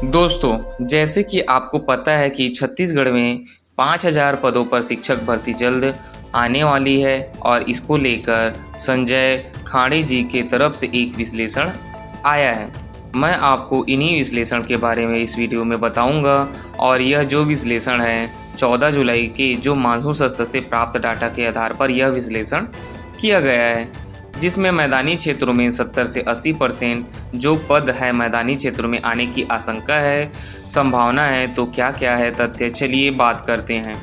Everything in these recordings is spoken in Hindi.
दोस्तों, जैसे कि आपको पता है कि छत्तीसगढ़ में 5,000 पदों पर शिक्षक भर्ती जल्द आने वाली है और इसको लेकर संजय खाड़े जी के तरफ से एक विश्लेषण आया है। मैं आपको इन्हीं विश्लेषण के बारे में इस वीडियो में बताऊंगा और यह जो विश्लेषण है 14 जुलाई के जो मानसून सत्र से प्राप्त डाटा के आधार पर यह विश्लेषण किया गया है, जिसमें मैदानी क्षेत्रों में 70 से 80% जो पद है मैदानी क्षेत्रों में आने की आशंका है, संभावना है। तो क्या क्या है तथ्य, चलिए बात करते हैं।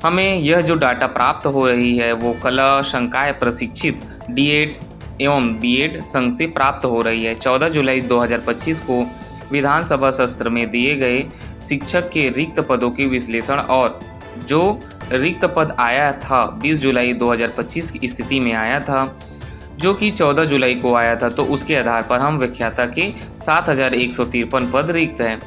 हमें यह जो डाटा प्राप्त हो रही है वो कला संकाय प्रशिक्षित डीएड एवं बीएड संघ से प्राप्त हो रही है। 14 जुलाई 2025 को विधानसभा सत्र में दिए गए शिक्षक के रिक्त पदों के विश्लेषण और जो रिक्त पद आया था 20 जुलाई 2025 की स्थिति में आया था, जो कि 14 जुलाई को आया था, तो उसके आधार पर हम व्याख्याता के 7,153 पद रिक्त हैं।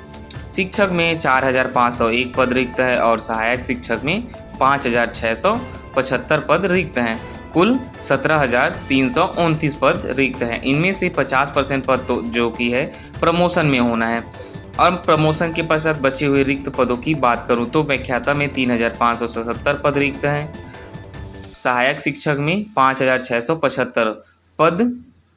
शिक्षक में 4,501 पद रिक्त है और सहायक शिक्षक में 5,675 पद रिक्त हैं। कुल 17,329 पद रिक्त हैं। इनमें से 50% पद तो जो कि है प्रमोशन में होना है। और प्रमोशन के पश्चात बचे हुए रिक्त पदों की बात करूं तो व्याख्याता में 3,577 पद रिक्त हैं, सहायक शिक्षक में 5,675 पद,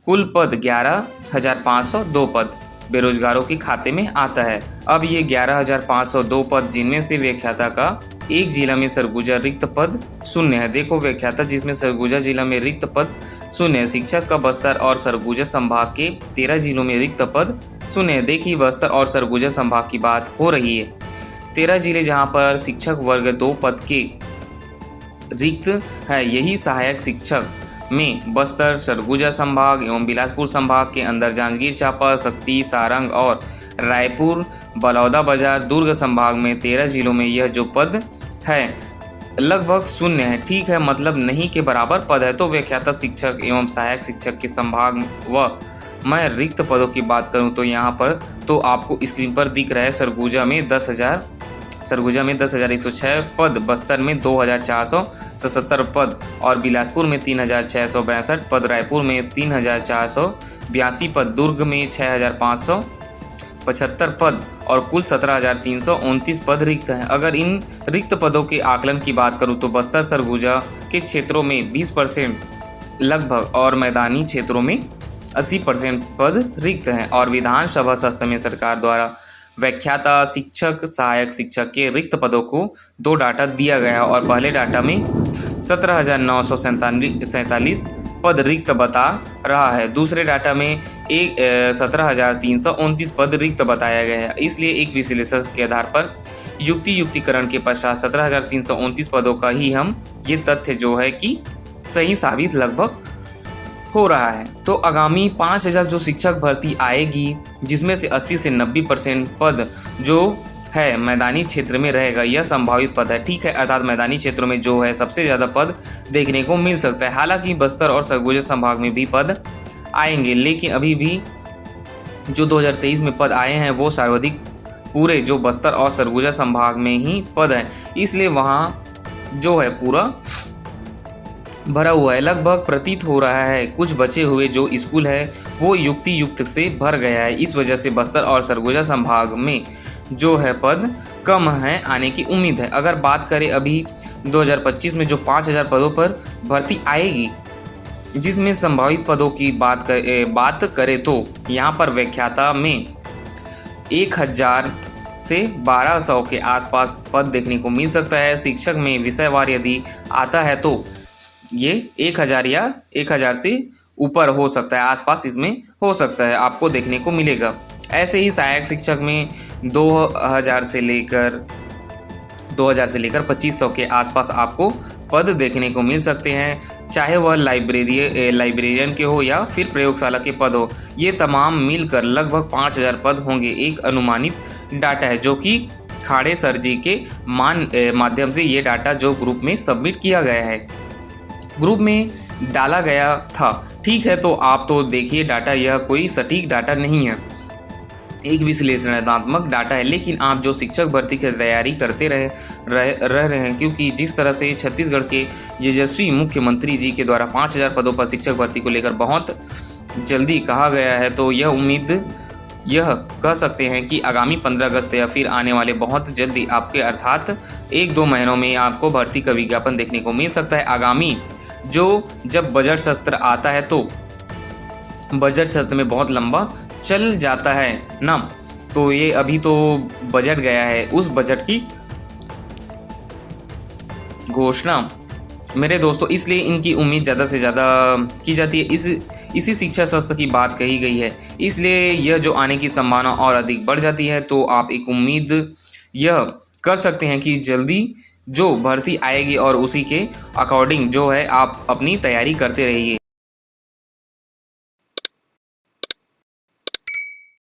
कुल पद 11,502 पद बेरोजगारों के खाते में आता है। अब ये 11,502 पद, जिनमें से व्याख्याता का एक जिला में सरगुजा रिक्त पद शून्य है। देखो, व्याख्याता जिसमें सरगुजा जिला में रिक्त पद शून्य है। शिक्षक का बस्तर और सरगुजा संभाग के 13 जिलों में रिक्त पद शून्य है। देखिए, बस्तर और सरगुजा संभाग की बात हो रही है। 13 जिले जहां पर शिक्षक वर्ग 2 पद के रिक्त है, यही सहायक शिक्षक में बस्तर, सरगुजा संभाग एवं बिलासपुर संभाग के अंदर जांजगीर चांपा, शक्ति, सारंग और रायपुर, बलौदाबाजार, दुर्ग संभाग में 13 जिलों में यह जो पद है लगभग शून्य है। ठीक है, मतलब नहीं के बराबर पद है। तो व्याख्याता शिक्षक एवं सहायक शिक्षक के संभाग व मैं रिक्त पदों की बात करूं तो यहाँ पर तो आपको स्क्रीन पर दिख रहा है सरगुजा में 10,106 पद, बस्तर में 2,477 पद और बिलासपुर में 3,662 पद, रायपुर में 3,482 पद, दुर्ग में 6,575 पद और कुल 17,329 पद रिक्त हैं। अगर इन रिक्त पदों के आकलन की बात करूं तो बस्तर सरगुजा के क्षेत्रों में 20% लगभग और मैदानी क्षेत्रों में 80% पद रिक्त हैं। और विधानसभा सत्र में सरकार द्वारा व्याख्याता शिक्षक, सहायक शिक्षक के रिक्त पदों को 2 डाटा दिया गया और पहले डाटा में 17,947 पद रिक्त बता रहा है, दूसरे डाटा में 17,329 पद रिक्त बताया गया है। इसलिए एक विश्लेषण के आधार पर युक्तिकरण के पश्चात 17,329 पदों का ही हम ये तथ्य जो है कि सही साबित लगभग हो रहा है। तो आगामी 5,000 जो शिक्षक भर्ती आएगी, जिसमें से 80 से 90% पद जो है मैदानी क्षेत्र में रहेगा, यह संभावित पद है। ठीक है, अर्थात मैदानी क्षेत्रों में जो है सबसे ज़्यादा पद देखने को मिल सकता है। हालांकि बस्तर और सरगुजा संभाग में भी पद आएंगे, लेकिन अभी भी जो 2023 में पद आए हैं वो सर्वाधिक पूरे जो बस्तर और सरगुजा संभाग में ही पद है, इसलिए वहाँ जो है पूरा भरा हुआ है। लगभग प्रतीत हो रहा है कुछ बचे हुए जो स्कूल है वो युक्त से भर गया है। इस वजह से बस्तर और सरगुजा संभाग में जो है पद कम है, आने की उम्मीद है। अगर बात करें अभी 2025 में जो 5,000 पदों पर भर्ती आएगी, जिसमें संभावित पदों की बात करें तो यहाँ पर व्याख्याता में 1,000 से 1,200 के आसपास पद देखने को मिल सकता है। शिक्षक में विषयवार यदि आता है तो ये 1,000 या 1,000 से ऊपर हो सकता है, आसपास इसमें हो सकता है, आपको देखने को मिलेगा। ऐसे ही सहायक शिक्षक में 2,000 से लेकर 2,500 के आसपास आपको पद देखने को मिल सकते हैं, चाहे वह लाइब्रेरियन के हो या फिर प्रयोगशाला के पद हो। ये तमाम मिलकर लगभग 5,000 पद होंगे। एक अनुमानित डाटा है जो कि खाड़े सर जी के माध्यम से ये डाटा जो ग्रुप में सबमिट किया गया है, ग्रुप में डाला गया था। ठीक है, तो आप तो देखिए डाटा यह कोई सटीक डाटा नहीं है, एक विश्लेषणात्मक डाटा है, लेकिन आप जो शिक्षक भर्ती की तैयारी करते रह रहे हैं, क्योंकि जिस तरह से छत्तीसगढ़ के यशस्वी मुख्यमंत्री जी के द्वारा 5,000 पदों पर शिक्षक भर्ती को लेकर बहुत जल्दी कहा गया है, तो यह उम्मीद यह कह सकते हैं कि आगामी 15 अगस्त या फिर आने वाले बहुत जल्दी आपके अर्थात 1-2 महीनों में आपको भर्ती का विज्ञापन देखने को मिल सकता है। आगामी जब बजट सत्र आता है तो बजट सत्र में बहुत लंबा चल जाता है ना, तो ये अभी तो बजट गया है, उस बजट की घोषणा मेरे दोस्तों, इसलिए इनकी उम्मीद ज़्यादा से ज़्यादा की जाती है। इसी शिक्षा शास्त्र की बात कही गई है, इसलिए यह जो आने की संभावना और अधिक बढ़ जाती है। तो आप एक उम्मीद यह कर सकते हैं कि जल्दी जो भर्ती आएगी और उसी के अकॉर्डिंग जो है आप अपनी तैयारी करते रहिए।